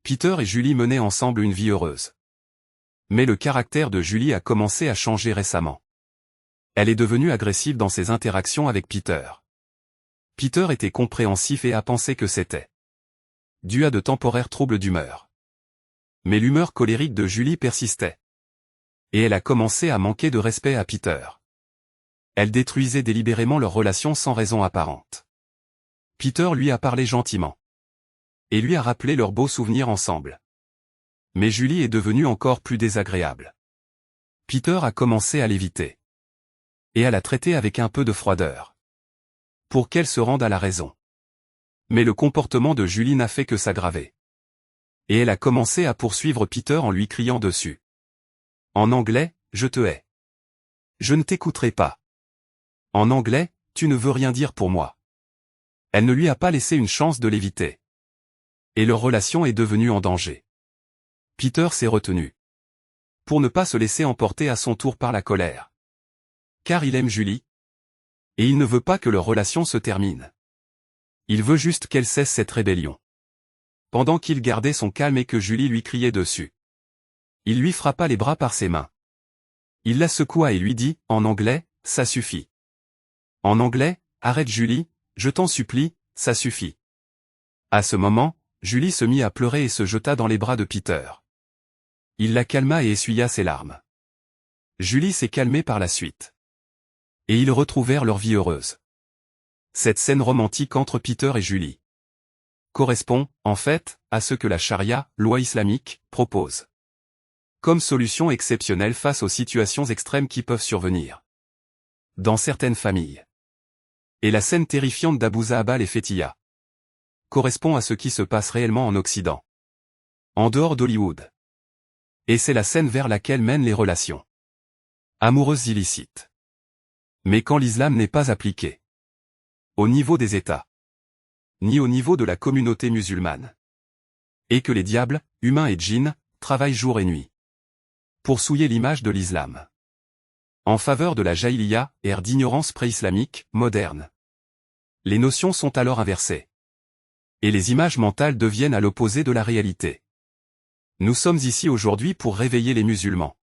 Peter et Julie menaient ensemble une vie heureuse. Mais le caractère de Julie a commencé à changer récemment. Elle est devenue agressive dans ses interactions avec Peter. Peter était compréhensif et a pensé que c'était dû à de temporaires troubles d'humeur. Mais l'humeur colérique de Julie persistait. Et elle a commencé à manquer de respect à Peter. Elle détruisait délibérément leur relation sans raison apparente. Peter lui a parlé gentiment. Et lui a rappelé leurs beaux souvenirs ensemble. Mais Julie est devenue encore plus désagréable. Peter a commencé à l'éviter. Et à la traiter avec un peu de froideur. Pour qu'elle se rende à la raison. Mais le comportement de Julie n'a fait que s'aggraver. Et elle a commencé à poursuivre Peter en lui criant dessus. En anglais, je te hais. Je ne t'écouterai pas. En anglais, tu ne veux rien dire pour moi. Elle ne lui a pas laissé une chance de l'éviter. Et leur relation est devenue en danger. Peter s'est retenu. Pour ne pas se laisser emporter à son tour par la colère. Car il aime Julie. Et il ne veut pas que leur relation se termine. Il veut juste qu'elle cesse cette rébellion. Pendant qu'il gardait son calme et que Julie lui criait dessus. Il lui frappa les bras par ses mains. Il la secoua et lui dit, en anglais, ça suffit. En anglais, arrête Julie, je t'en supplie, ça suffit. À ce moment, Julie se mit à pleurer et se jeta dans les bras de Peter. Il la calma et essuya ses larmes. Julie s'est calmée par la suite. Et ils retrouvèrent leur vie heureuse. Cette scène romantique entre Peter et Julie correspond, en fait, à ce que la charia, loi islamique, propose. Comme solution exceptionnelle face aux situations extrêmes qui peuvent survenir. Dans certaines familles. Et la scène terrifiante d'Abou Zahabal et Fetiya correspond à ce qui se passe réellement en Occident. En dehors d'Hollywood. Et c'est la scène vers laquelle mènent les relations amoureuses illicites. Mais quand l'islam n'est pas appliqué au niveau des États, ni au niveau de la communauté musulmane, et que les diables, humains et djinns, travaillent jour et nuit pour souiller l'image de l'islam en faveur de la jaïliya, ère d'ignorance pré-islamique, moderne. Les notions sont alors inversées. Et les images mentales deviennent à l'opposé de la réalité. Nous sommes ici aujourd'hui pour réveiller les musulmans.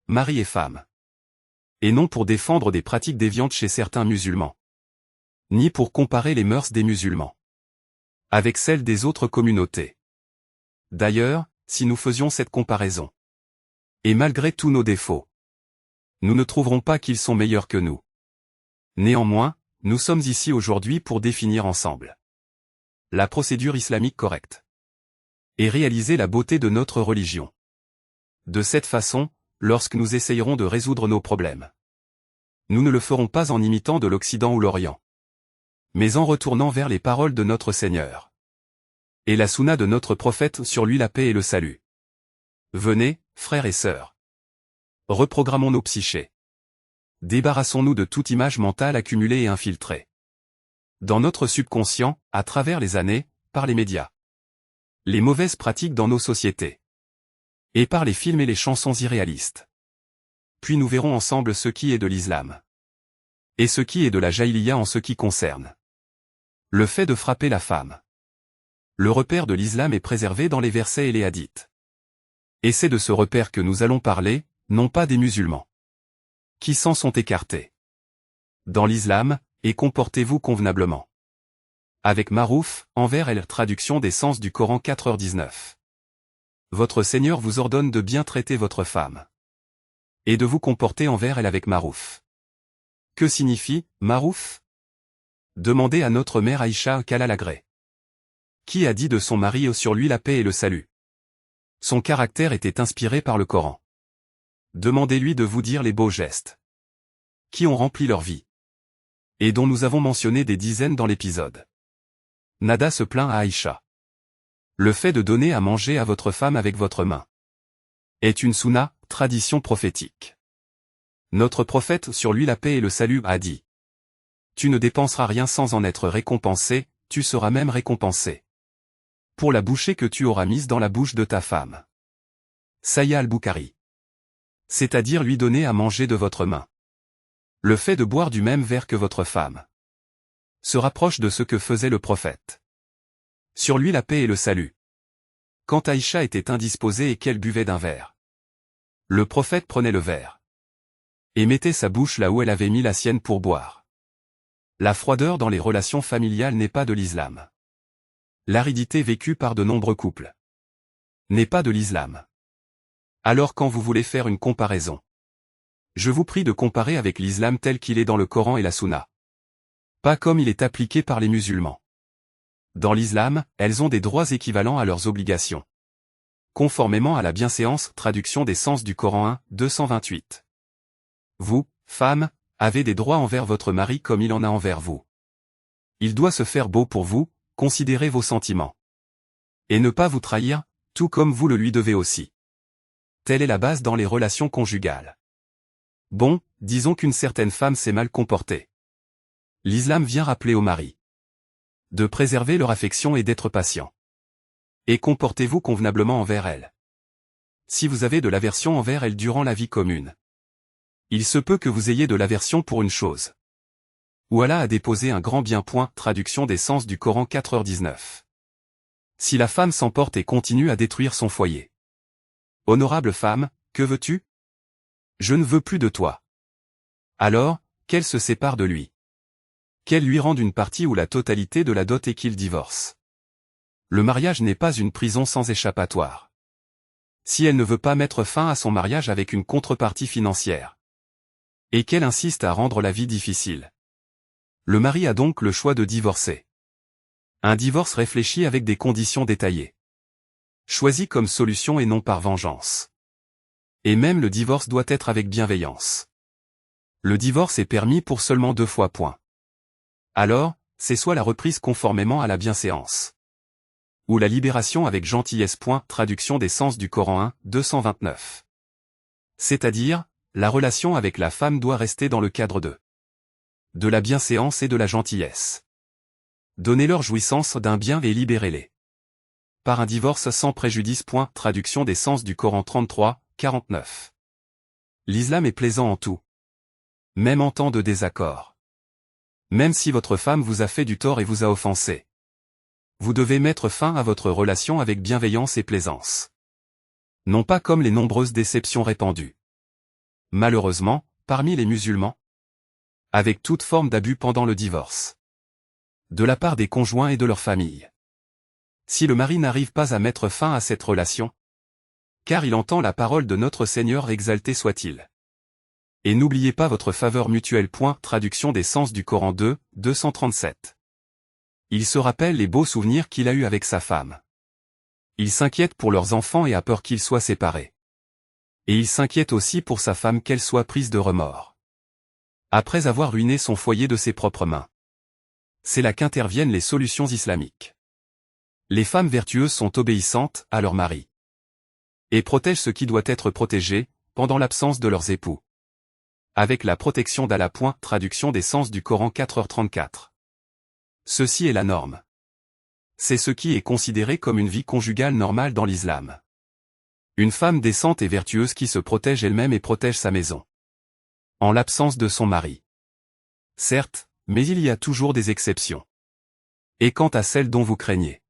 Mari et femme. Et non pour défendre des pratiques déviantes chez certains musulmans. Ni pour comparer les mœurs des musulmans avec celles des autres communautés. D'ailleurs, si nous faisions cette comparaison, et malgré tous nos défauts, nous ne trouverons pas qu'ils sont meilleurs que nous. Néanmoins, nous sommes ici aujourd'hui pour définir ensemble la procédure islamique correcte et réaliser la beauté de notre religion. De cette façon, lorsque nous essayerons de résoudre nos problèmes, nous ne le ferons pas en imitant de l'Occident ou l'Orient, mais en retournant vers les paroles de notre Seigneur et la sunna de notre prophète sur lui la paix et le salut. Venez, frères et sœurs. Reprogrammons nos psychés. Débarrassons-nous de toute image mentale accumulée et infiltrée dans notre subconscient, à travers les années, par les médias, les mauvaises pratiques dans nos sociétés, et par les films et les chansons irréalistes. Puis nous verrons ensemble ce qui est de l'islam, et ce qui est de la jaïliya en ce qui concerne le fait de frapper la femme. Le repère de l'islam est préservé dans les versets et les hadiths. Et c'est de ce repère que nous allons parler, non pas des musulmans qui s'en sont écartés dans l'islam, et comportez-vous convenablement avec Marouf, envers elle traduction des sens du Coran 4h19. Votre Seigneur vous ordonne de bien traiter votre femme et de vous comporter envers elle avec Marouf. Que signifie Marouf? Demandez à notre mère Aïcha qu'Allah l'agrée. Qui a dit de son mari sur lui la paix et le salut? Son caractère était inspiré par le Coran. Demandez-lui de vous dire les beaux gestes qui ont rempli leur vie et dont nous avons mentionné des dizaines dans l'épisode. Nada se plaint à Aïcha. Le fait de donner à manger à votre femme avec votre main est une sunna, tradition prophétique. Notre prophète sur lui la paix et le salut a dit: tu ne dépenseras rien sans en être récompensé, tu seras même récompensé pour la bouchée que tu auras mise dans la bouche de ta femme. Sahih al-Bukhari. C'est-à-dire lui donner à manger de votre main. Le fait de boire du même verre que votre femme se rapproche de ce que faisait le prophète. Sur lui la paix et le salut. Quand Aïcha était indisposée et qu'elle buvait d'un verre, le prophète prenait le verre et mettait sa bouche là où elle avait mis la sienne pour boire. La froideur dans les relations familiales n'est pas de l'islam. L'aridité vécue par de nombreux couples n'est pas de l'islam. Alors quand vous voulez faire une comparaison, je vous prie de comparer avec l'islam tel qu'il est dans le Coran et la Sunna. Pas comme il est appliqué par les musulmans. Dans l'islam, elles ont des droits équivalents à leurs obligations. Conformément à la bienséance, traduction des sens du Coran 1, 228. Vous, femmes, avez des droits envers votre mari comme il en a envers vous. Il doit se faire beau pour vous, considérer vos sentiments. Et ne pas vous trahir, tout comme vous le lui devez aussi. Telle est la base dans les relations conjugales. Bon, disons qu'une certaine femme s'est mal comportée. L'islam vient rappeler aux maris de préserver leur affection et d'être patient. Et comportez-vous convenablement envers elle. Si vous avez de l'aversion envers elle durant la vie commune, il se peut que vous ayez de l'aversion pour une chose. Ou Allah a déposé un grand bien. Traduction des sens du Coran 4h19. Si la femme s'emporte et continue à détruire son foyer. Honorable femme, que veux-tu? Je ne veux plus de toi. Alors, qu'elle se sépare de lui. Qu'elle lui rende une partie ou la totalité de la dot et qu'il divorce. Le mariage n'est pas une prison sans échappatoire. Si elle ne veut pas mettre fin à son mariage avec une contrepartie financière, et qu'elle insiste à rendre la vie difficile, le mari a donc le choix de divorcer. Un divorce réfléchi avec des conditions détaillées. Choisi comme solution et non par vengeance. Et même le divorce doit être avec bienveillance. Le divorce est permis pour seulement 2 fois. Alors, c'est soit la reprise conformément à la bienséance, ou la libération avec gentillesse. Traduction des sens du Coran 1, 229. C'est-à-dire, la relation avec la femme doit rester dans le cadre de la bienséance et de la gentillesse. Donnez-leur jouissance d'un bien et libérez-les par un divorce sans préjudice. Traduction des sens du Coran 33, 49. L'islam est plaisant en tout. Même en temps de désaccord. Même si votre femme vous a fait du tort et vous a offensé. Vous devez mettre fin à votre relation avec bienveillance et plaisance. Non pas comme les nombreuses déceptions répandues. Malheureusement, parmi les musulmans. Avec toute forme d'abus pendant le divorce. De la part des conjoints et de leur famille. Si le mari n'arrive pas à mettre fin à cette relation, car il entend la parole de notre Seigneur exalté soit-il. Et n'oubliez pas votre faveur mutuelle. Traduction des sens du Coran 2, 237. Il se rappelle les beaux souvenirs qu'il a eus avec sa femme. Il s'inquiète pour leurs enfants et a peur qu'ils soient séparés. Et il s'inquiète aussi pour sa femme qu'elle soit prise de remords. Après avoir ruiné son foyer de ses propres mains. C'est là qu'interviennent les solutions islamiques. Les femmes vertueuses sont obéissantes à leur mari. Et protègent ce qui doit être protégé, pendant l'absence de leurs époux. Avec la protection d'Allah. Traduction des sens du Coran 4h34. Ceci est la norme. C'est ce qui est considéré comme une vie conjugale normale dans l'islam. Une femme décente et vertueuse qui se protège elle-même et protège sa maison. En l'absence de son mari. Certes, mais il y a toujours des exceptions. Et quant à celle dont vous craignez.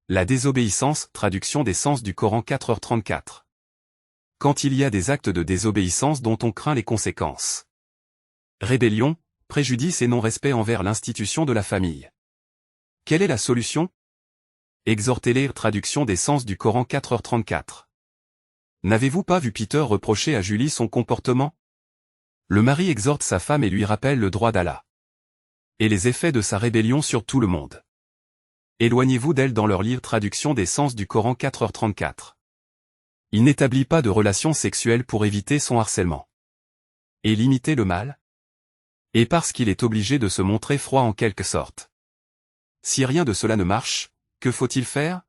La désobéissance. Traduction des sens du Coran 4h34. Quand il y a des actes de désobéissance dont on craint les conséquences. Rébellion, préjudice et non-respect envers l'institution de la famille. Quelle est la solution? Exhortez-les. Traduction des sens du Coran 4h34. N'avez-vous pas vu Peter reprocher à Julie son comportement? Le mari exhorte sa femme et lui rappelle le droit d'Allah. Et les effets de sa rébellion sur tout le monde. Éloignez-vous d'elle dans leur livre. Traduction des sens du Coran 4h34. Il n'établit pas de relation sexuelle pour éviter son harcèlement. Et limiter le mal? Et parce qu'il est obligé de se montrer froid en quelque sorte. Si rien de cela ne marche, que faut-il faire?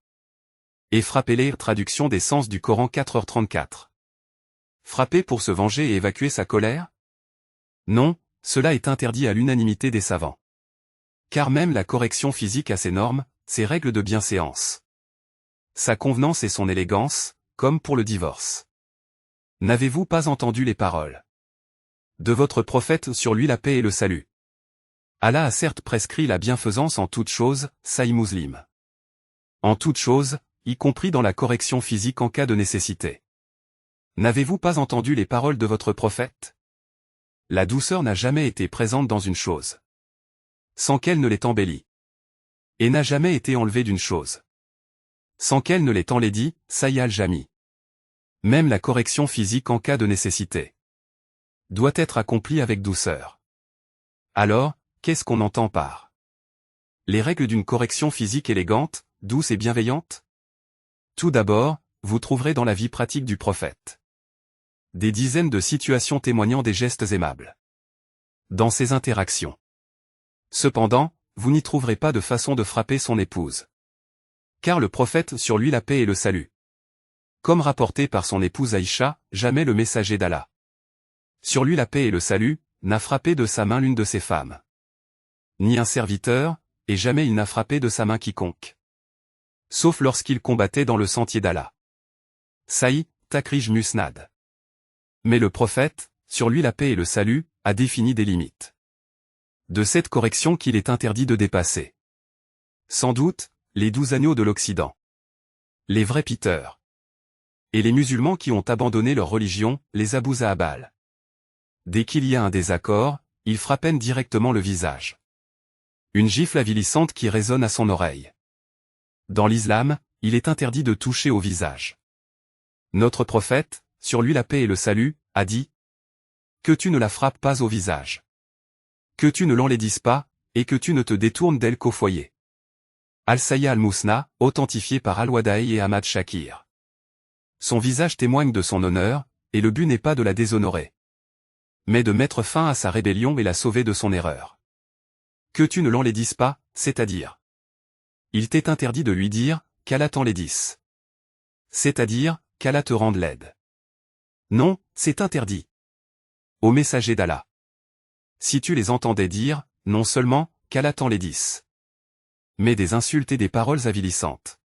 Et frappez-les. Traduction des sens du Coran 4h34. Frapper pour se venger et évacuer sa colère? Non, cela est interdit à l'unanimité des savants. Car même la correction physique a ses normes, ses règles de bienséance. Sa convenance et son élégance, comme pour le divorce. N'avez-vous pas entendu les paroles de votre prophète sur lui la paix et le salut? Allah a certes prescrit la bienfaisance en toutes choses, Sahih Muslim. En toutes choses, y compris dans la correction physique en cas de nécessité. N'avez-vous pas entendu les paroles de votre prophète? La douceur n'a jamais été présente dans une chose, sans qu'elle ne l'ait embellie. Et n'a jamais été enlevée d'une chose, sans qu'elle ne l'ait enlaidie, Saïd al-Jami. Même la correction physique en cas de nécessité doit être accomplie avec douceur. Alors, qu'est-ce qu'on entend par les règles d'une correction physique élégante, douce et bienveillante? Tout d'abord, vous trouverez dans la vie pratique du prophète des dizaines de situations témoignant des gestes aimables dans ses interactions. Cependant, vous n'y trouverez pas de façon de frapper son épouse. Car le prophète sur lui la paix et le salut. Comme rapporté par son épouse Aïcha, jamais le messager d'Allah sur lui la paix et le salut, n'a frappé de sa main l'une de ses femmes. Ni un serviteur, et jamais il n'a frappé de sa main quiconque. Sauf lorsqu'il combattait dans le sentier d'Allah. Saïd, Takrij Musnad. Mais le prophète, sur lui la paix et le salut, a défini des limites de cette correction qu'il est interdit de dépasser. Sans doute, les 12 agneaux de l'Occident, les vrais piteurs, et les musulmans qui ont abandonné leur religion, les Abou Zahabal. Dès qu'il y a un désaccord, ils frappent directement le visage. Une gifle avilissante qui résonne à son oreille. Dans l'islam, il est interdit de toucher au visage. Notre prophète, sur lui la paix et le salut, a dit « Que tu ne la frappes pas au visage. Que tu ne l'enlaidises pas, et que tu ne te détournes d'elle qu'au foyer. » Al-Sayya al-Mousna, authentifié par Al-Wada'i et Ahmad Shakir. Son visage témoigne de son honneur, et le but n'est pas de la déshonorer, mais de mettre fin à sa rébellion et la sauver de son erreur. Que tu ne l'enlaidises pas, c'est-à-dire. Il t'est interdit de lui dire, qu'Allah t'enlaidisse. C'est-à-dire, qu'Allah te rende laide. Non, c'est interdit. Au messager d'Allah. Si tu les entendais dire, non seulement, qu'Allah t'enlaidisse, mais des insultes et des paroles avilissantes,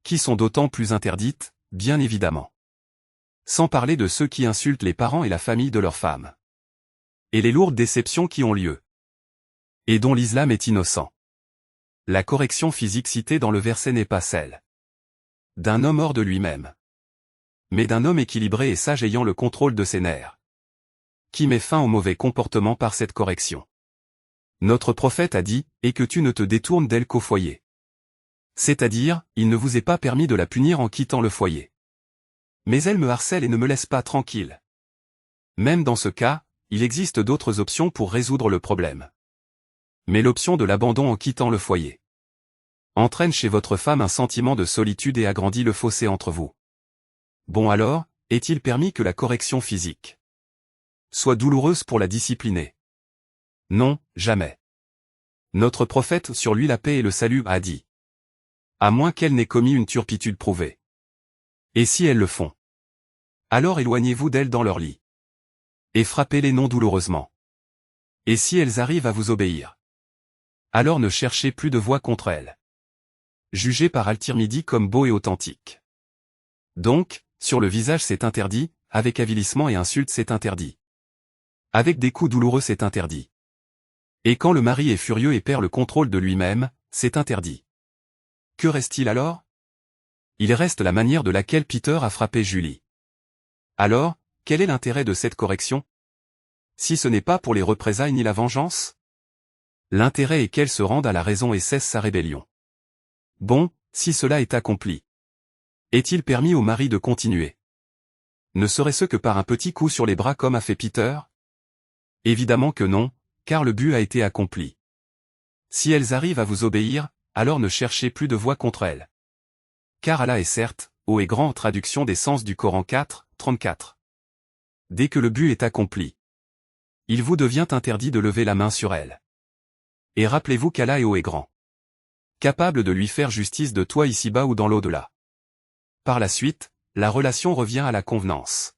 qui sont d'autant plus interdites, bien évidemment. Sans parler de ceux qui insultent les parents et la famille de leurs femmes. Et les lourdes déceptions qui ont lieu. Et dont l'islam est innocent. La correction physique citée dans le verset n'est pas celle d'un homme hors de lui-même, mais d'un homme équilibré et sage ayant le contrôle de ses nerfs, qui met fin au mauvais comportement par cette correction. Notre prophète a dit, et que tu ne te détournes d'elle qu'au foyer. C'est-à-dire, il ne vous est pas permis de la punir en quittant le foyer. Mais elle me harcèle et ne me laisse pas tranquille. Même dans ce cas, il existe d'autres options pour résoudre le problème. Mais l'option de l'abandon en quittant le foyer entraîne chez votre femme un sentiment de solitude et agrandit le fossé entre vous. Bon alors, est-il permis que la correction physique soit douloureuse pour la discipliner? Non, jamais. Notre prophète sur lui la paix et le salut a dit. À moins qu'elle n'ait commis une turpitude prouvée. Et si elles le font, alors éloignez-vous d'elles dans leur lit. Et frappez-les non douloureusement. Et si elles arrivent à vous obéir, alors ne cherchez plus de voix contre elles. Jugé par Al-Tirmidhi comme beau et authentique. Donc, sur le visage c'est interdit, avec avilissement et insulte c'est interdit. Avec des coups douloureux c'est interdit. Et quand le mari est furieux et perd le contrôle de lui-même, c'est interdit. Que reste-t-il alors? Il reste la manière de laquelle Peter a frappé Julie. Alors, quel est l'intérêt de cette correction? Si ce n'est pas pour les représailles ni la vengeance? L'intérêt est qu'elle se rende à la raison et cesse sa rébellion. Bon, si cela est accompli, est-il permis au mari de continuer? Ne serait-ce que par un petit coup sur les bras comme a fait Peter? Évidemment que non, car le but a été accompli. Si elles arrivent à vous obéir, alors ne cherchez plus de voix contre elles. Car Allah est certes, haut et grand en traduction des sens du Coran 4, 34. Dès que le but est accompli, il vous devient interdit de lever la main sur elles. Et rappelez-vous qu'Allah est haut et grand, capable de lui faire justice de toi ici-bas ou dans l'au-delà. Par la suite, la relation revient à la convenance,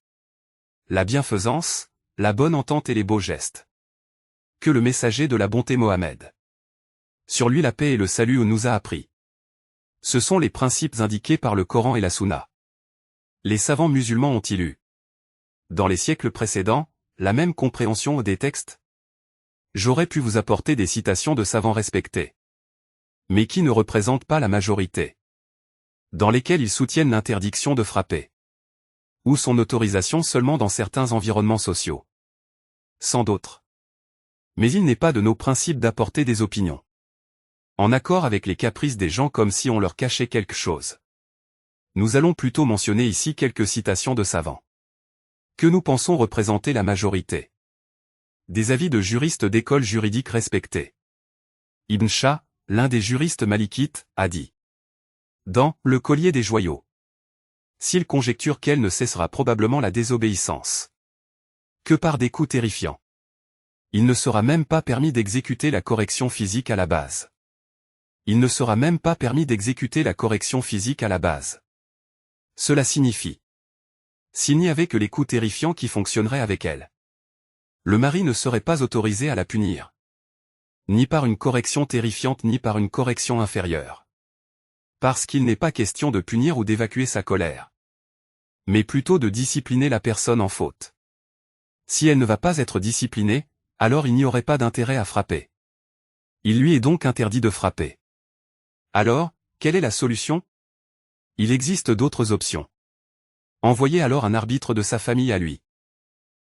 la bienfaisance, la bonne entente et les beaux gestes. Que le messager de la bonté Mohammed, sur lui la paix et le salut nous a appris. Ce sont les principes indiqués par le Coran et la Sunna. Les savants musulmans ont-ils eu, dans les siècles précédents, la même compréhension des textes? J'aurais pu vous apporter des citations de savants respectés, mais qui ne représentent pas la majorité. dans lesquels ils soutiennent l'interdiction de frapper, ou son autorisation seulement dans certains environnements sociaux. Sans d'autres. Mais il n'est pas de nos principes d'apporter des opinions en accord avec les caprices des gens comme si on leur cachait quelque chose. Nous allons plutôt mentionner ici quelques citations de savants que nous pensons représenter la majorité des avis de juristes d'écoles juridiques respectés. Ibn Shah, l'un des juristes malikites, a dit dans « Le collier des joyaux », s'il conjecture qu'elle ne cessera probablement la désobéissance que par des coups terrifiants, il ne sera même pas permis d'exécuter la correction physique à la base. Il ne sera même pas permis d'exécuter la correction physique à la base. Cela signifie s'il n'y avait que les coups terrifiants qui fonctionneraient avec elle, le mari ne serait pas autorisé à la punir, ni par une correction terrifiante ni par une correction inférieure. Parce qu'il n'est pas question de punir ou d'évacuer sa colère, mais plutôt de discipliner la personne en faute. Si elle ne va pas être disciplinée, alors il n'y aurait pas d'intérêt à frapper. Il lui est donc interdit de frapper. Alors, quelle est la solution? Il existe d'autres options. Envoyez alors un arbitre de sa famille à lui.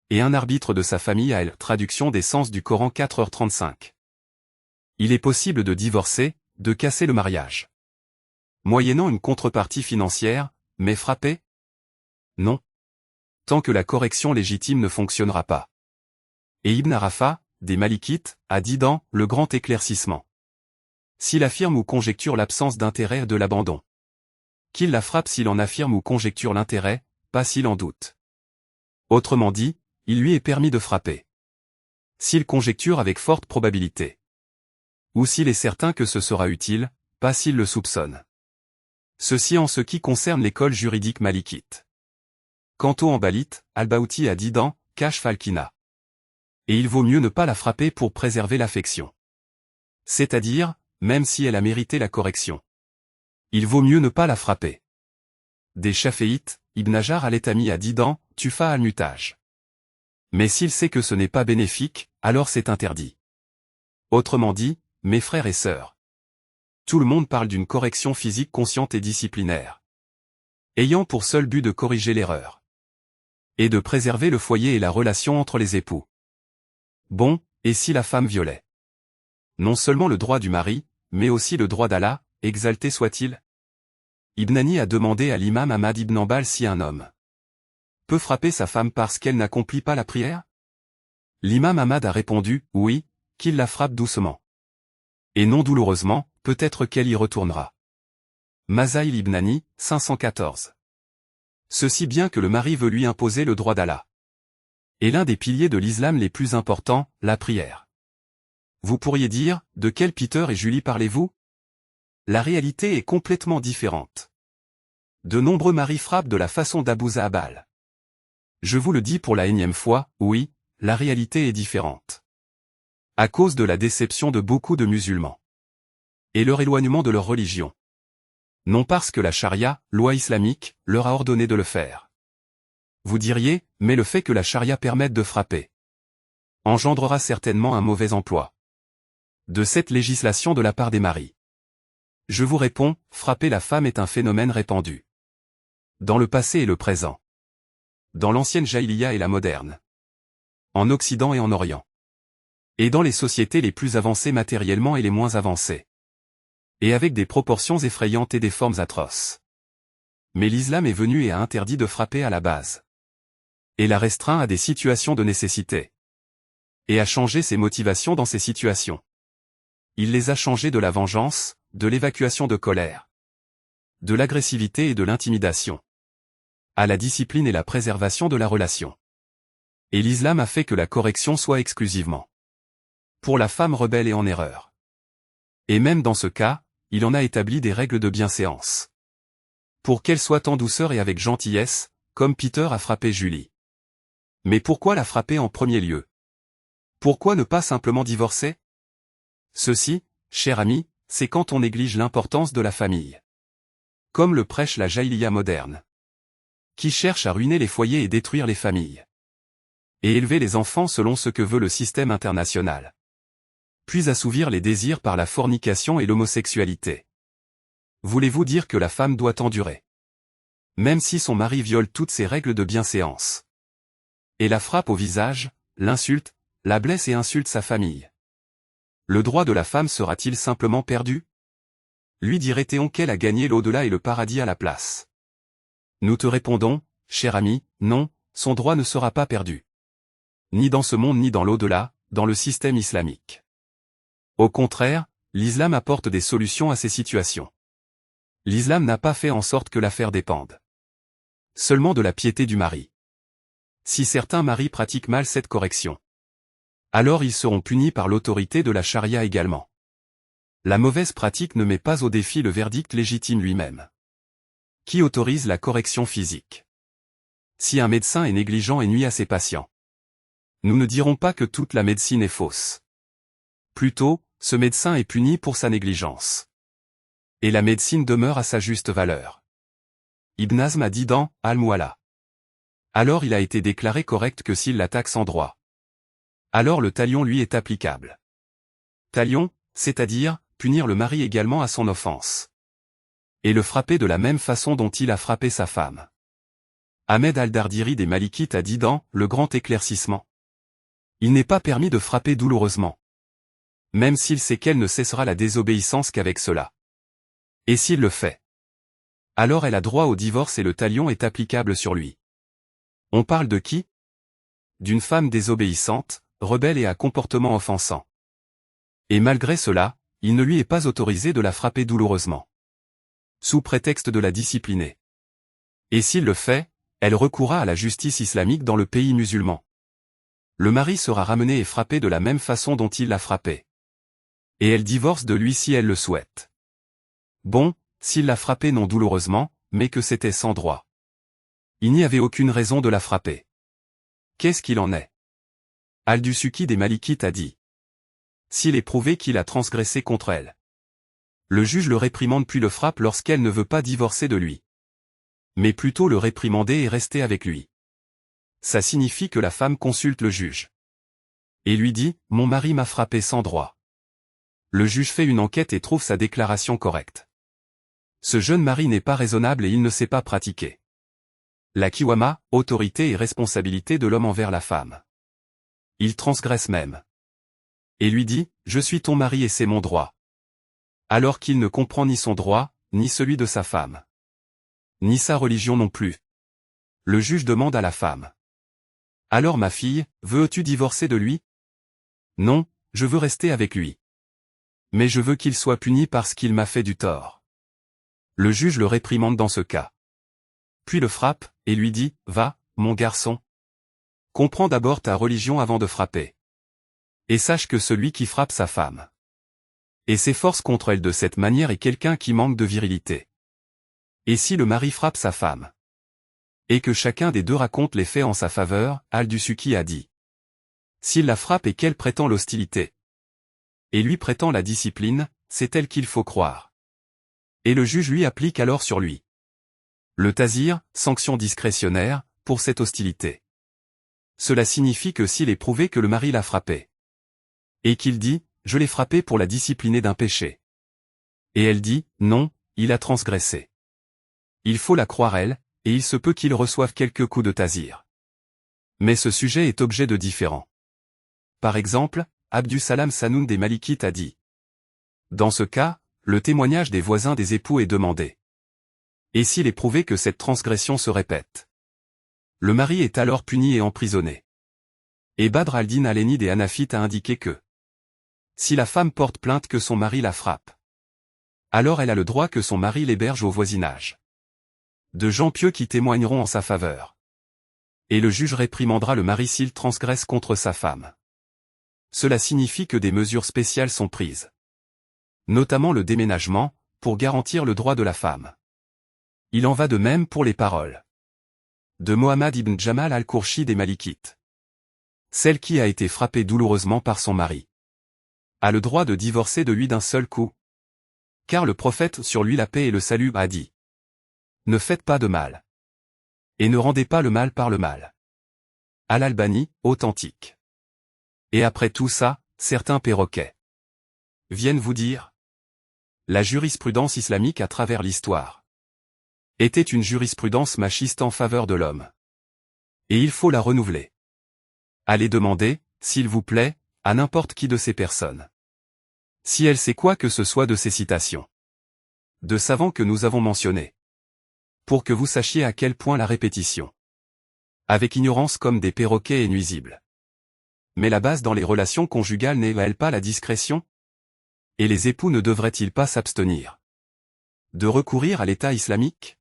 Et un arbitre de sa famille à elle. Traduction des sens du Coran 4h35. Il est possible de divorcer, de casser le mariage, moyennant une contrepartie financière, mais frapper? Non. Tant que la correction légitime ne fonctionnera pas. Et Ibn Arafa, des Malikites, a dit dans « Le grand éclaircissement ». S'il affirme ou conjecture l'absence d'intérêt de l'abandon, qu'il la frappe s'il en affirme ou conjecture l'intérêt, pas s'il en doute. Autrement dit, il lui est permis de frapper s'il conjecture avec forte probabilité, ou s'il est certain que ce sera utile, pas s'il le soupçonne. Ceci en ce qui concerne l'école juridique malikite. Quant au Hanbalite, Al-Baouti a dit dans « Kashf al-Kina ». Et il vaut mieux ne pas la frapper pour préserver l'affection. C'est-à-dire, même si elle a mérité la correction, il vaut mieux ne pas la frapper. Des Chaféites, Ibn Hajar al-Haytami a dit dans « Tufa al-Mutaj ». Mais s'il sait que ce n'est pas bénéfique, alors c'est interdit. Autrement dit, mes frères et sœurs, tout le monde parle d'une correction physique consciente et disciplinaire, ayant pour seul but de corriger l'erreur et de préserver le foyer et la relation entre les époux. Bon, et si la femme violait non seulement le droit du mari, mais aussi le droit d'Allah, exalté soit-il? Ibn Hani a demandé à l'imam Ahmad ibn Hanbal si un homme peut frapper sa femme parce qu'elle n'accomplit pas la prière? L'imam Ahmad a répondu, oui, qu'il la frappe doucement. Et non douloureusement, peut-être qu'elle y retournera. Masail ibn Hani, 514. Ceci bien que le mari veut lui imposer le droit d'Allah. Et l'un des piliers de l'islam les plus importants, la prière. Vous pourriez dire, de quel Peter et Julie parlez-vous? La réalité est complètement différente. De nombreux maris frappent de la façon d'Abou Zahbal. Je vous le dis pour la énième fois, oui, la réalité est différente. À cause de la déception de beaucoup de musulmans. Et leur éloignement de leur religion. Non parce que la charia, loi islamique, leur a ordonné de le faire. Vous diriez, mais le fait que la charia permette de frapper engendrera certainement un mauvais emploi de cette législation de la part des maris. Je vous réponds, frapper la femme est un phénomène répandu. Dans le passé et le présent. Dans l'ancienne Jaïliya et la moderne. En Occident et en Orient. Et dans les sociétés les plus avancées matériellement et les moins avancées. Et avec des proportions effrayantes et des formes atroces. Mais l'islam est venu et a interdit de frapper à la base. Et l'a restreint à des situations de nécessité. Et a changé ses motivations dans ces situations. Il les a changées de la vengeance, de l'évacuation de colère, de l'agressivité et de l'intimidation, à la discipline et la préservation de la relation. Et l'islam a fait que la correction soit exclusivement pour la femme rebelle et en erreur. Et même dans ce cas, il en a établi des règles de bienséance. Pour qu'elle soit en douceur et avec gentillesse, comme Peter a frappé Julie. Mais pourquoi la frapper en premier lieu? Pourquoi ne pas simplement divorcer? Ceci, cher ami, c'est quand on néglige l'importance de la famille. Comme le prêche la Jaïliya moderne. Qui cherche à ruiner les foyers et détruire les familles. Et élever les enfants selon ce que veut le système international. Puis assouvir les désirs par la fornication et l'homosexualité. Voulez-vous dire que la femme doit endurer? Même si son mari viole toutes ses règles de bienséance. Et la frappe au visage, l'insulte, la blesse et insulte sa famille. Le droit de la femme sera-t-il simplement perdu? Lui dirait-on qu'elle a gagné l'au-delà et le paradis à la place. Nous te répondons, cher ami, non, son droit ne sera pas perdu. Ni dans ce monde ni dans l'au-delà, dans le système islamique. Au contraire, l'islam apporte des solutions à ces situations. L'islam n'a pas fait en sorte que l'affaire dépende seulement de la piété du mari. Si certains maris pratiquent mal cette correction, alors ils seront punis par l'autorité de la charia également. La mauvaise pratique ne met pas au défi le verdict légitime lui-même. Qui autorise la correction physique? Si un médecin est négligent et nuit à ses patients, nous ne dirons pas que toute la médecine est fausse. Plutôt, ce médecin est puni pour sa négligence. Et la médecine demeure à sa juste valeur. Ibn Hazm a dit dans Al-Muhalla. Alors il a été déclaré correct que s'il l'attaque sans droit. Alors le talion lui est applicable. Talion, c'est-à-dire, punir le mari également à son offense. Et le frapper de la même façon dont il a frappé sa femme. Ahmed al-Dardiri des Malikites a dit dans Le Grand Éclaircissement. Il n'est pas permis de frapper douloureusement. Même s'il sait qu'elle ne cessera la désobéissance qu'avec cela. Et s'il le fait, alors elle a droit au divorce et le talion est applicable sur lui. On parle de qui? D'une femme désobéissante, rebelle et à comportement offensant. Et malgré cela, il ne lui est pas autorisé de la frapper douloureusement. Sous prétexte de la discipliner. Et s'il le fait, elle recourra à la justice islamique dans le pays musulman. Le mari sera ramené et frappé de la même façon dont il l'a frappé. Et elle divorce de lui si elle le souhaite. Bon, s'il l'a frappé non douloureusement, mais que c'était sans droit. Il n'y avait aucune raison de la frapper. Qu'est-ce qu'il en est? Al-Dusuki des Malikites a dit. S'il est prouvé qu'il a transgressé contre elle, le juge le réprimande puis le frappe lorsqu'elle ne veut pas divorcer de lui. Mais plutôt le réprimander et rester avec lui. Ça signifie que la femme consulte le juge. Et lui dit, mon mari m'a frappé sans droit. Le juge fait une enquête et trouve sa déclaration correcte. Ce jeune mari n'est pas raisonnable et il ne sait pas pratiquer la kiwama, autorité et responsabilité de l'homme envers la femme. Il transgresse même. Et lui dit, je suis ton mari et c'est mon droit. Alors qu'il ne comprend ni son droit, ni celui de sa femme. Ni sa religion non plus. Le juge demande à la femme. Alors ma fille, veux-tu divorcer de lui? Non, je veux rester avec lui. Mais je veux qu'il soit puni parce qu'il m'a fait du tort. Le juge le réprimande dans ce cas. Puis le frappe, et lui dit, va, mon garçon. Comprends d'abord ta religion avant de frapper. Et sache que celui qui frappe sa femme et s'efforce contre elle de cette manière est quelqu'un qui manque de virilité. Et si le mari frappe sa femme, et que chacun des deux raconte les faits en sa faveur, Al-Dusuki a dit. S'il la frappe et qu'elle prétend l'hostilité, et lui prétend la discipline, c'est elle qu'il faut croire. Et le juge lui applique alors sur lui le tazir, sanction discrétionnaire, pour cette hostilité. Cela signifie que s'il est prouvé que le mari l'a frappé, et qu'il dit, je l'ai frappé pour la discipliner d'un péché. Et elle dit, non, il a transgressé. Il faut la croire elle, et il se peut qu'il reçoive quelques coups de tazir. Mais ce sujet est objet de différends. Par exemple, Abdussalam Sanoun des Malikites a dit. Dans ce cas, le témoignage des voisins des époux est demandé. Et s'il est prouvé que cette transgression se répète, le mari est alors puni et emprisonné. Et Badr al-Din al-Aini des Hanafites a indiqué que si la femme porte plainte que son mari la frappe, alors elle a le droit que son mari l'héberge au voisinage de gens pieux qui témoigneront en sa faveur. Et le juge réprimandera le mari s'il transgresse contre sa femme. Cela signifie que des mesures spéciales sont prises. Notamment le déménagement, pour garantir le droit de la femme. Il en va de même pour les paroles de Mohammad ibn Jamal al-Kourchi des Malikites. Celle qui a été frappée douloureusement par son mari a le droit de divorcer de lui d'un seul coup. Car le prophète sur lui la paix et le salut a dit. Ne faites pas de mal. Et ne rendez pas le mal par le mal. Al-Albani, authentique. Et après tout ça, certains perroquets viennent vous dire. La jurisprudence islamique à travers l'histoire était une jurisprudence machiste en faveur de l'homme. Et il faut la renouveler. Allez demander, s'il vous plaît, à n'importe qui de ces personnes. Si elle sait quoi que ce soit de ces citations. De savants que nous avons mentionnés. Pour que vous sachiez à quel point la répétition. Avec ignorance comme des perroquets est nuisible. Mais la base dans les relations conjugales n'est-elle pas la discrétion? Et les époux ne devraient-ils pas s'abstenir de recourir à l'État islamique?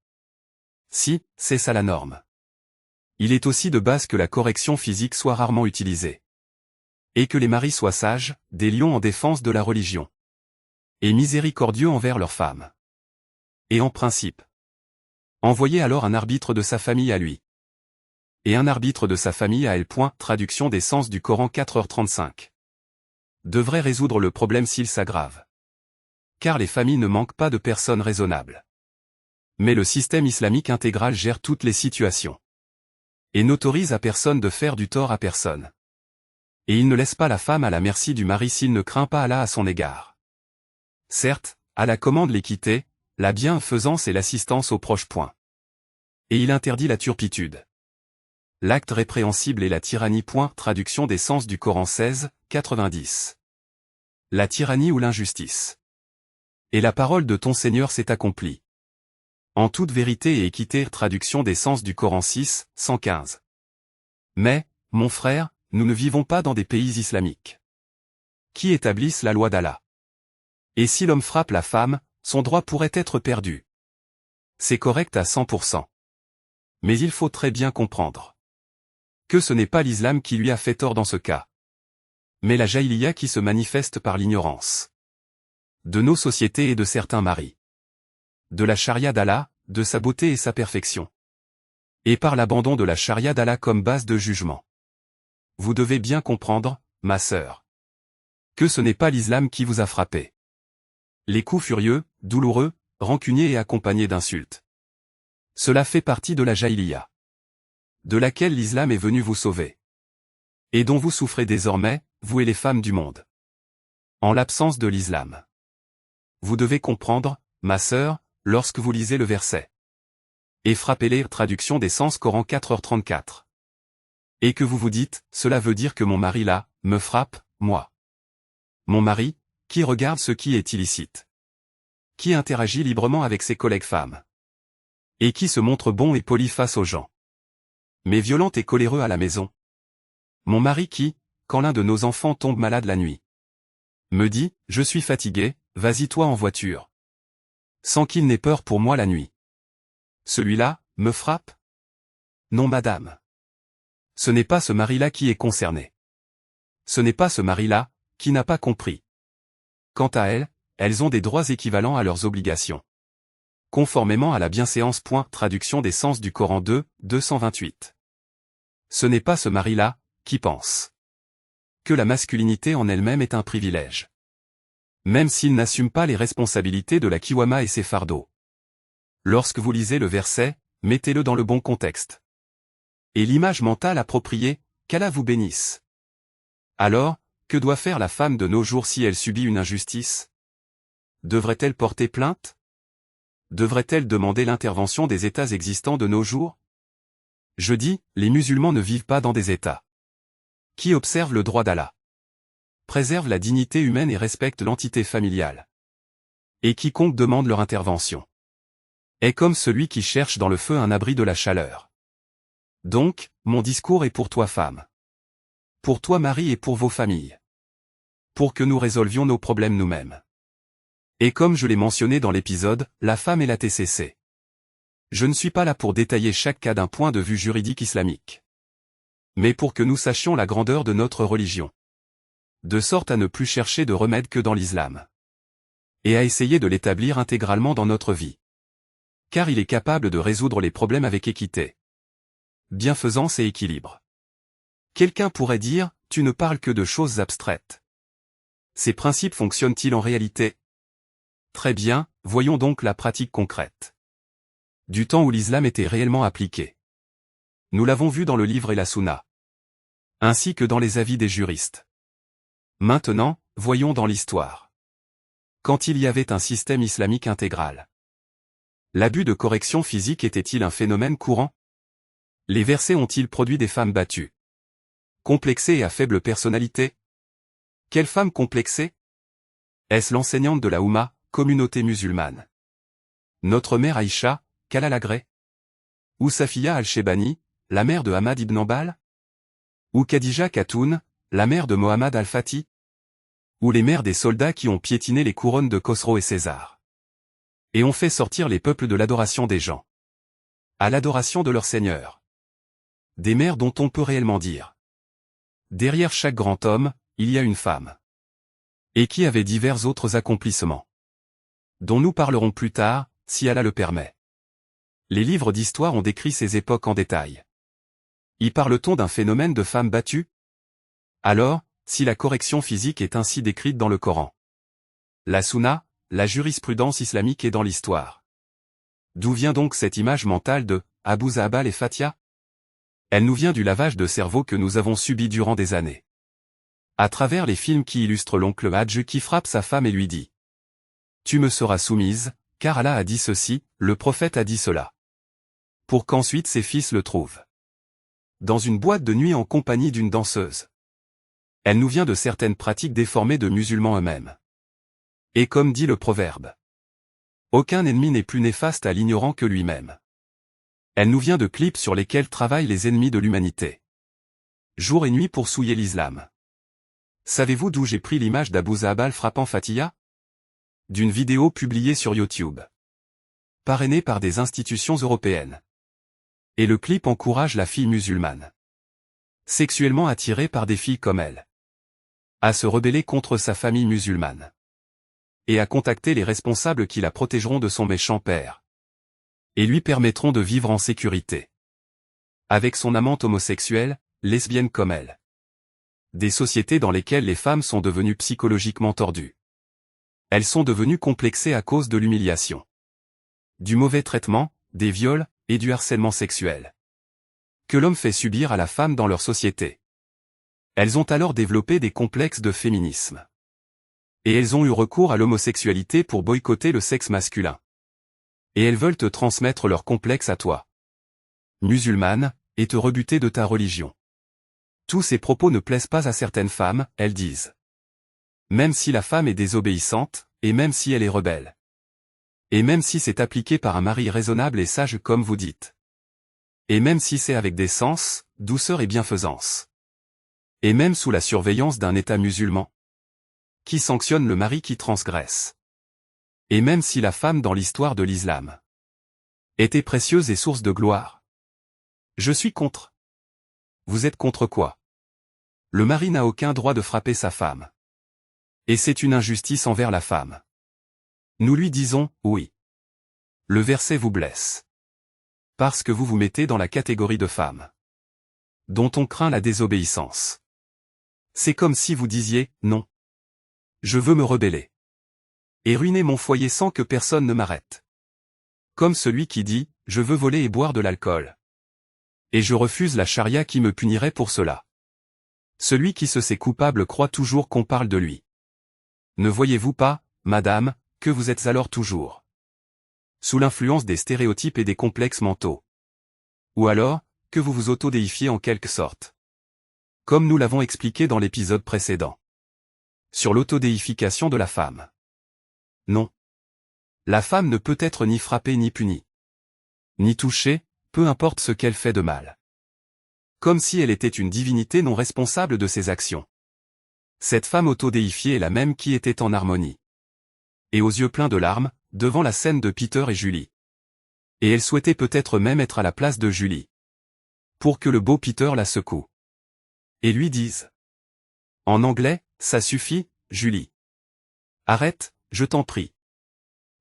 Si, c'est ça la norme. Il est aussi de base que la correction physique soit rarement utilisée. Et que les maris soient sages, des lions en défense de la religion. Et miséricordieux envers leurs femmes. Et en principe. Envoyez alors un arbitre de sa famille à lui. Et un arbitre de sa famille à elle. Traduction des sens du Coran 4h35. Devrait résoudre le problème s'il s'aggrave. Car les familles ne manquent pas de personnes raisonnables. Mais le système islamique intégral gère toutes les situations. Et n'autorise à personne de faire du tort à personne. Et il ne laisse pas la femme à la merci du mari s'il ne craint pas Allah à son égard. Certes, Allah commande l'équité, la bienfaisance et l'assistance aux proches. Et il interdit la turpitude. L'acte répréhensible et la tyrannie. Traduction des sens du Coran 16, 90. La tyrannie ou l'injustice. Et la parole de ton Seigneur s'est accomplie. En toute vérité et équité. Traduction des sens du Coran 6, 115. Mais, mon frère, nous ne vivons pas dans des pays islamiques qui établissent la loi d'Allah. Et si l'homme frappe la femme, son droit pourrait être perdu. C'est correct à 100%. Mais il faut très bien comprendre que ce n'est pas l'islam qui lui a fait tort dans ce cas, mais la jaïliya qui se manifeste par l'ignorance de nos sociétés et de certains maris, de la charia d'Allah, de sa beauté et sa perfection, et par l'abandon de la charia d'Allah comme base de jugement. Vous devez bien comprendre, ma sœur, que ce n'est pas l'islam qui vous a frappé. Les coups furieux, douloureux, rancuniers et accompagnés d'insultes. Cela fait partie de la jaïliya, de laquelle l'islam est venu vous sauver. Et dont vous souffrez désormais, vous et les femmes du monde. En l'absence de l'islam. Vous devez comprendre, ma sœur, lorsque vous lisez le verset. Et frappez-les. Traduction des sens Coran 4h34. Et que vous vous dites, cela veut dire que mon mari là, me frappe, moi. Mon mari, qui regarde ce qui est illicite. Qui interagit librement avec ses collègues femmes. Et qui se montre bon et poli face aux gens. Mais violent et coléreux à la maison. Mon mari qui, quand l'un de nos enfants tombe malade la nuit, me dit, je suis fatigué, vas-y toi en voiture. Sans qu'il n'ait peur pour moi la nuit. Celui-là, me frappe? Non madame. Ce n'est pas ce mari-là qui est concerné. Ce n'est pas ce mari-là, qui n'a pas compris. Quant à elles, elles ont des droits équivalents à leurs obligations. Conformément à la bienséance. Traduction des sens du Coran 2, 228. Ce n'est pas ce mari-là, qui pense que la masculinité en elle-même est un privilège. Même s'il n'assume pas les responsabilités de la kiwama et ses fardeaux. Lorsque vous lisez le verset, mettez-le dans le bon contexte. Et l'image mentale appropriée, qu'Allah vous bénisse. Alors, que doit faire la femme de nos jours si elle subit une injustice? Devrait-elle porter plainte? Devrait-elle demander l'intervention des États existants de nos jours? Je dis, les musulmans ne vivent pas dans des États qui observent le droit d'Allah, préservent la dignité humaine et respectent l'entité familiale. Et quiconque demande leur intervention est comme celui qui cherche dans le feu un abri de la chaleur. Donc, mon discours est pour toi femme. Pour toi mari et pour vos familles. Pour que nous résolvions nos problèmes nous-mêmes. Et comme je l'ai mentionné dans l'épisode, la femme et la TCC. Je ne suis pas là pour détailler chaque cas d'un point de vue juridique islamique. Mais pour que nous sachions la grandeur de notre religion. De sorte à ne plus chercher de remède que dans l'islam. Et à essayer de l'établir intégralement dans notre vie. Car il est capable de résoudre les problèmes avec équité, bienfaisance et équilibre. Quelqu'un pourrait dire, tu ne parles que de choses abstraites. Ces principes fonctionnent-ils en réalité? Très bien, voyons donc la pratique concrète. Du temps où l'islam était réellement appliqué. Nous l'avons vu dans le livre et la Sunna. Ainsi que dans les avis des juristes. Maintenant, voyons dans l'histoire. quand il y avait un système islamique intégral. L'abus de correction physique était-il un phénomène courant? Les versets ont-ils produit des femmes battues, complexées et à faible personnalité? Quelle femme complexée? Est-ce l'enseignante de la Oumma, communauté musulmane? Notre mère Aïcha, qu'Allah l'agrée? Ou Safiya al-Shebani, la mère de Ahmad ibn Hanbal? Ou Khadija Khatoun, la mère de Mohammad al-Fatih? Ou les mères des soldats qui ont piétiné les couronnes de Khosrow et César? Et ont fait sortir les peuples de l'adoration des gens à l'adoration de leur Seigneur. Des mères dont on peut réellement dire: derrière chaque grand homme, il y a une femme. Et qui avait divers autres accomplissements, dont nous parlerons plus tard, si Allah le permet. Les livres d'histoire ont décrit ces époques en détail. Y parle-t-on d'un phénomène de femmes battues? Alors, si la correction physique est ainsi décrite dans le Coran, la Sunna, la jurisprudence islamique est dans l'histoire. D'où vient donc cette image mentale de Abu Zahbal et Fatia? Elle nous vient du lavage de cerveau que nous avons subi durant des années. À travers les films qui illustrent l'oncle Hadj qui frappe sa femme et lui dit: tu me seras soumise, car Allah a dit ceci, le prophète a dit cela. Pour qu'ensuite ses fils le trouvent dans une boîte de nuit en compagnie d'une danseuse. Elle nous vient de certaines pratiques déformées de musulmans eux-mêmes. Et comme dit le proverbe, aucun ennemi n'est plus néfaste à l'ignorant que lui-même. Elle nous vient de clips sur lesquels travaillent les ennemis de l'humanité, jour et nuit pour souiller l'islam. Savez-vous d'où j'ai pris l'image d'Abu Zahbal frappant Fatia? D'une vidéo publiée sur YouTube, parrainée par des institutions européennes. Et le clip encourage la fille musulmane, sexuellement attirée par des filles comme elle, à se rebeller contre sa famille musulmane, et à contacter les responsables qui la protégeront de son méchant père, et lui permettront de vivre en sécurité avec son amante homosexuelle, lesbienne comme elle. Des sociétés dans lesquelles les femmes sont devenues psychologiquement tordues. Elles sont devenues complexées à cause de l'humiliation, du mauvais traitement, des viols, et du harcèlement sexuel que l'homme fait subir à la femme dans leur société. Elles ont alors développé des complexes de féminisme. Et elles ont eu recours à l'homosexualité pour boycotter le sexe masculin. Et elles veulent te transmettre leurs complexes à toi, musulmane, et te rebuter de ta religion. Tous ces propos ne plaisent pas à certaines femmes, elles disent. Même si la femme est désobéissante, et même si elle est rebelle. Et même si c'est appliqué par un mari raisonnable et sage comme vous dites. Et même si c'est avec décence, douceur et bienfaisance. Et même sous la surveillance d'un État musulman, qui sanctionne le mari qui transgresse. Et même si la femme dans l'histoire de l'islam était précieuse et source de gloire. Je suis contre. Vous êtes contre quoi? Le mari n'a aucun droit de frapper sa femme. Et c'est une injustice envers la femme. Nous lui disons, oui. Le verset vous blesse. Parce que vous vous mettez dans la catégorie de femme dont on craint la désobéissance. C'est comme si vous disiez, non. Je veux me rebeller. Et ruiner mon foyer sans que personne ne m'arrête. Comme celui qui dit, je veux voler et boire de l'alcool. Et je refuse la charia qui me punirait pour cela. Celui qui se sait coupable croit toujours qu'on parle de lui. Ne voyez-vous pas, madame, que vous êtes alors toujours sous l'influence des stéréotypes et des complexes mentaux? Ou alors, que vous vous auto-déifiez en quelque sorte? Comme nous l'avons expliqué dans l'épisode précédent. Sur l'autodéification de la femme. Non. La femme ne peut être ni frappée ni punie. Ni touchée, peu importe ce qu'elle fait de mal. Comme si elle était une divinité non responsable de ses actions. Cette femme autodéifiée est la même qui était en harmonie. Et aux yeux pleins de larmes, devant la scène de Peter et Julie. Et elle souhaitait peut-être même être à la place de Julie. Pour que le beau Peter la secoue. Et lui dise. En anglais, ça suffit, Julie. Arrête, je t'en prie.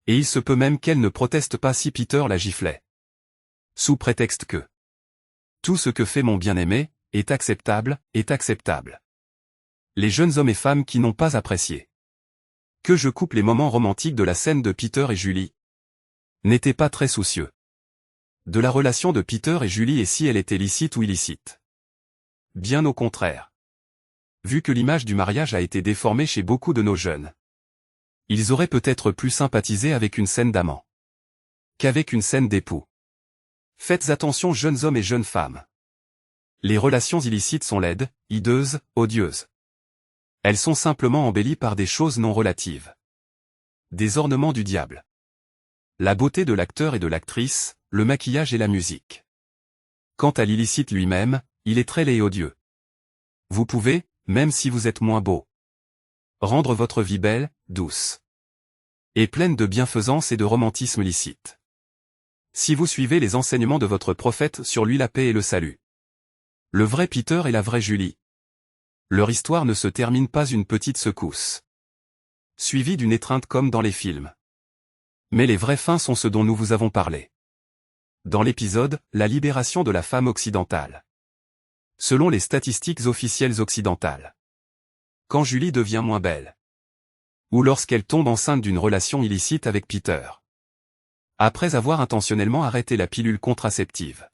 Et il se peut même qu'elle ne proteste pas si Peter la giflait. Sous prétexte que tout ce que fait mon bien-aimé est acceptable, est acceptable. Les jeunes hommes et femmes qui n'ont pas apprécié que je coupe les moments romantiques de la scène de Peter et Julie n'étaient pas très soucieux de la relation de Peter et Julie et si elle était licite ou illicite. Bien au contraire. Vu que l'image du mariage a été déformée chez beaucoup de nos jeunes Ils auraient peut-être plus sympathisé avec une scène d'amant qu'avec une scène d'époux. Faites attention jeunes hommes et jeunes femmes. Les relations illicites sont laides, hideuses, odieuses. Elles sont simplement embellies par des choses non relatives. Des ornements du diable. La beauté de l'acteur et de l'actrice, le maquillage et la musique. Quant à l'illicite lui-même, il est très laid et odieux. Vous pouvez, même si vous êtes moins beau, rendre votre vie belle, douce et pleine de bienfaisance et de romantisme licite. Si vous suivez les enseignements de votre prophète sur lui la paix et le salut. Le vrai Peter et la vraie Julie. Leur histoire ne se termine pas une petite secousse, suivie d'une étreinte comme dans les films. Mais les vraies fins sont ce dont nous vous avons parlé. Dans l'épisode, la libération de la femme occidentale. Selon les statistiques officielles occidentales. Quand Julie devient moins belle. Ou lorsqu'elle tombe enceinte d'une relation illicite avec Peter. Après avoir intentionnellement arrêté la pilule contraceptive.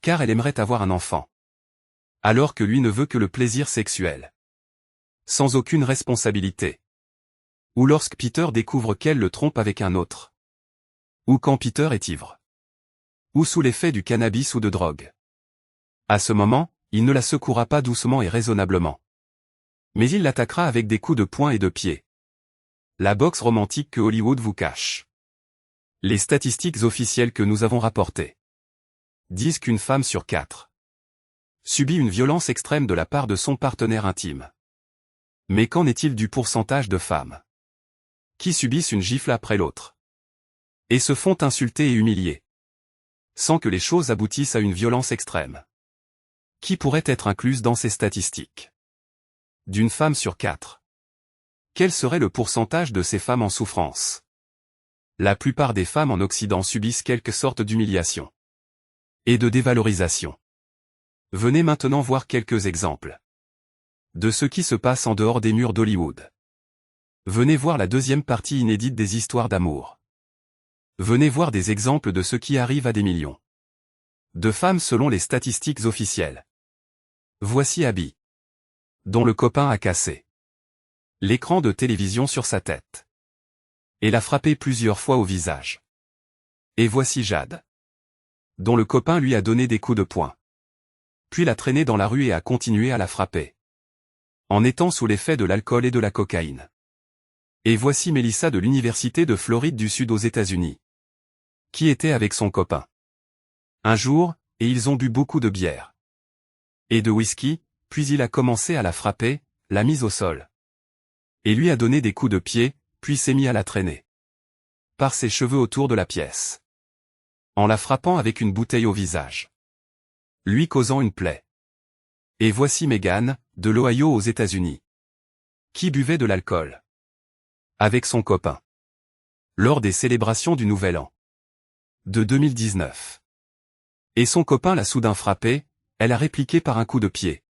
Car elle aimerait avoir un enfant. Alors que lui ne veut que le plaisir sexuel. Sans aucune responsabilité. Ou lorsque Peter découvre qu'elle le trompe avec un autre. Ou quand Peter est ivre. Ou sous l'effet du cannabis ou de drogue. À ce moment, il ne la secouera pas doucement et raisonnablement. Mais il l'attaquera avec des coups de poing et de pied. La boxe romantique que Hollywood vous cache. Les statistiques officielles que nous avons rapportées disent qu'une femme sur 4 subit une violence extrême de la part de son partenaire intime. Mais qu'en est-il du pourcentage de femmes qui subissent une gifle après l'autre et se font insulter et humilier sans que les choses aboutissent à une violence extrême? Qui pourrait être incluse dans ces statistiques? D'une femme sur 4. Quel serait le pourcentage de ces femmes en souffrance? La plupart des femmes en Occident subissent quelque sorte d'humiliation et de dévalorisation. Venez maintenant voir quelques exemples de ce qui se passe en dehors des murs d'Hollywood. Venez voir la deuxième partie inédite des histoires d'amour. Venez voir des exemples de ce qui arrive à des millions de femmes selon les statistiques officielles. Voici Abby, dont le copain a cassé l'écran de télévision sur sa tête et l'a frappé plusieurs fois au visage. Et voici Jade, dont le copain lui a donné des coups de poing, puis l'a traîné dans la rue et a continué à la frapper, en étant sous l'effet de l'alcool et de la cocaïne. Et voici Melissa de l'Université de Floride du Sud aux États-Unis, qui était avec son copain. Un jour, et ils ont bu beaucoup de bière et de whisky, puis il a commencé à la frapper, l'a mise au sol, et lui a donné des coups de pied, puis s'est mis à la traîner par ses cheveux autour de la pièce, en la frappant avec une bouteille au visage, lui causant une plaie. Et voici Megan, de l'Ohio aux États-Unis, qui buvait de l'alcool avec son copain lors des célébrations du Nouvel An de 2019. Et son copain l'a soudain frappée, elle a répliqué par un coup de pied.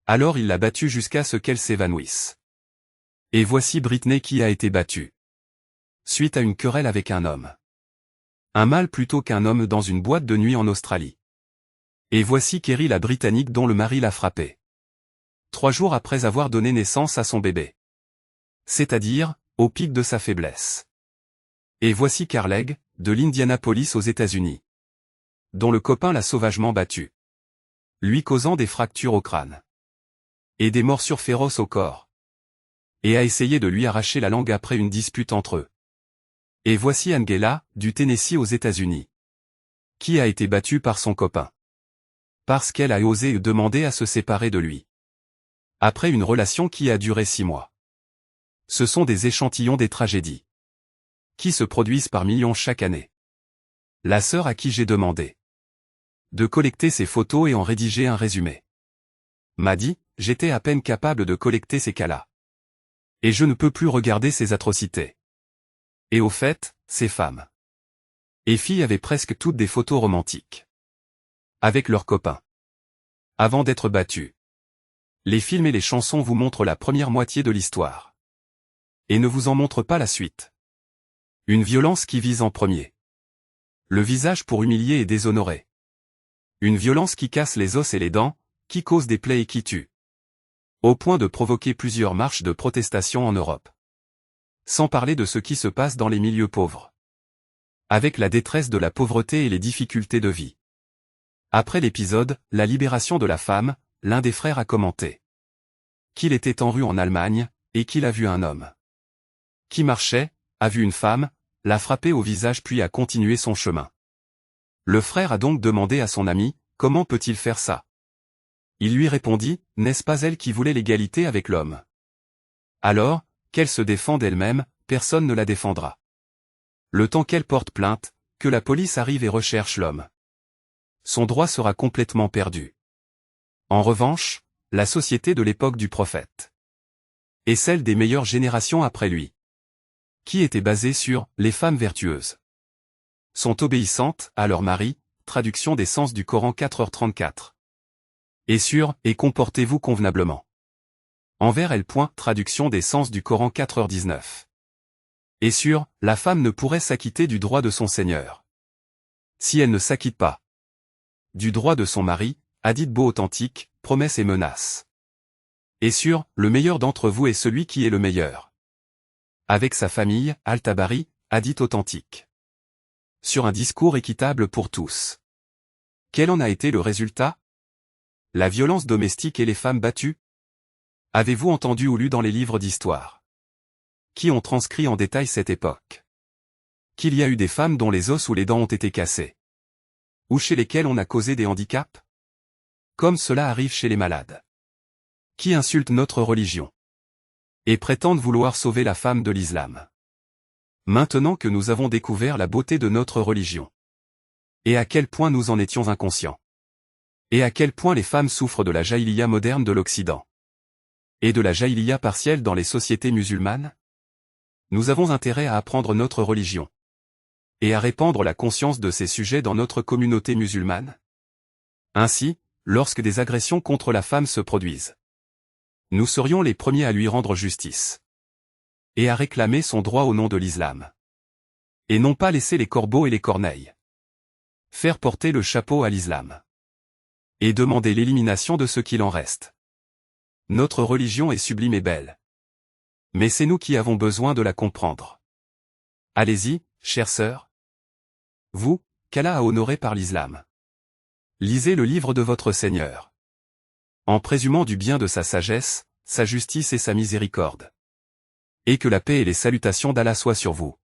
Alors il l'a battue jusqu'à ce qu'elle s'évanouisse. Et voici Britney qui a été battue suite à une querelle avec un homme. Un mâle plutôt qu'un homme dans une boîte de nuit en Australie. Et voici Kerry la Britannique dont le mari l'a frappée 3 jours après avoir donné naissance à son bébé. C'est-à-dire, au pic de sa faiblesse. Et voici Carleg, de l'Indianapolis aux États-Unis, dont le copain l'a sauvagement battue, lui causant des fractures au crâne et des morsures féroces au corps, et a essayé de lui arracher la langue après une dispute entre eux. Et voici Angela, du Tennessee aux États-Unis, qui a été battue par son copain parce qu'elle a osé demander à se séparer de lui après une relation qui a duré 6 mois. Ce sont des échantillons des tragédies qui se produisent par millions chaque année. La sœur à qui j'ai demandé de collecter ces photos et en rédiger un résumé m'a dit, j'étais à peine capable de collecter ces cas-là. Et je ne peux plus regarder ces atrocités. Et au fait, ces femmes et filles avaient presque toutes des photos romantiques avec leurs copains avant d'être battues. Les films et les chansons vous montrent la première moitié de l'histoire et ne vous en montrent pas la suite. Une violence qui vise en premier le visage pour humilier et déshonorer. Une violence qui casse les os et les dents, qui cause des plaies et qui tue. Au point de provoquer plusieurs marches de protestation en Europe. Sans parler de ce qui se passe dans les milieux pauvres. Avec la détresse de la pauvreté et les difficultés de vie. Après l'épisode « La libération de la femme », l'un des frères a commenté qu'il était en rue en Allemagne, et qu'il a vu un homme qui marchait, a vu une femme, l'a frappé au visage puis a continué son chemin. Le frère a donc demandé à son ami, comment peut-il faire ça? Il lui répondit, n'est-ce pas elle qui voulait l'égalité avec l'homme? Alors, qu'elle se défende elle-même, personne ne la défendra. Le temps qu'elle porte plainte, que la police arrive et recherche l'homme. Son droit sera complètement perdu. En revanche, la société de l'époque du prophète et celle des meilleures générations après lui, qui était basée sur « les femmes vertueuses » sont obéissantes à leur mari, traduction des sens du Coran 4h34. Et sur « et comportez-vous convenablement envers elle. » Traduction des sens du Coran 4h19. Et sur « la femme ne pourrait s'acquitter du droit de son Seigneur si elle ne s'acquitte pas du droit de son mari, hadith beau authentique, promesse et menace. Et sur « le meilleur d'entre vous est celui qui est le meilleur avec sa famille, Al-Tabari, hadith authentique. Sur un discours équitable pour tous. Quel en a été le résultat? La violence domestique et les femmes battues? Avez-vous entendu ou lu dans les livres d'histoire qui ont transcrit en détail cette époque qu'il y a eu des femmes dont les os ou les dents ont été cassés? Ou chez lesquelles on a causé des handicaps? Comme cela arrive chez les malades qui insultent notre religion et prétendent vouloir sauver la femme de l'islam. Maintenant que nous avons découvert la beauté de notre religion, et à quel point nous en étions inconscients, et à quel point les femmes souffrent de la jaïliya moderne de l'Occident, et de la jaïliya partielle dans les sociétés musulmanes, nous avons intérêt à apprendre notre religion, et à répandre la conscience de ces sujets dans notre communauté musulmane. Ainsi, lorsque des agressions contre la femme se produisent, nous serions les premiers à lui rendre justice. Et à réclamer son droit au nom de l'islam. Et non pas laisser les corbeaux et les corneilles faire porter le chapeau à l'islam. Et demander l'élimination de ce qu'il en reste. Notre religion est sublime et belle. Mais c'est nous qui avons besoin de la comprendre. Allez-y, chères sœurs. Vous, qu'Allah a honoré par l'islam. Lisez le livre de votre Seigneur. En présumant du bien de sa sagesse, sa justice et sa miséricorde. Et que la paix et les salutations d'Allah soient sur vous.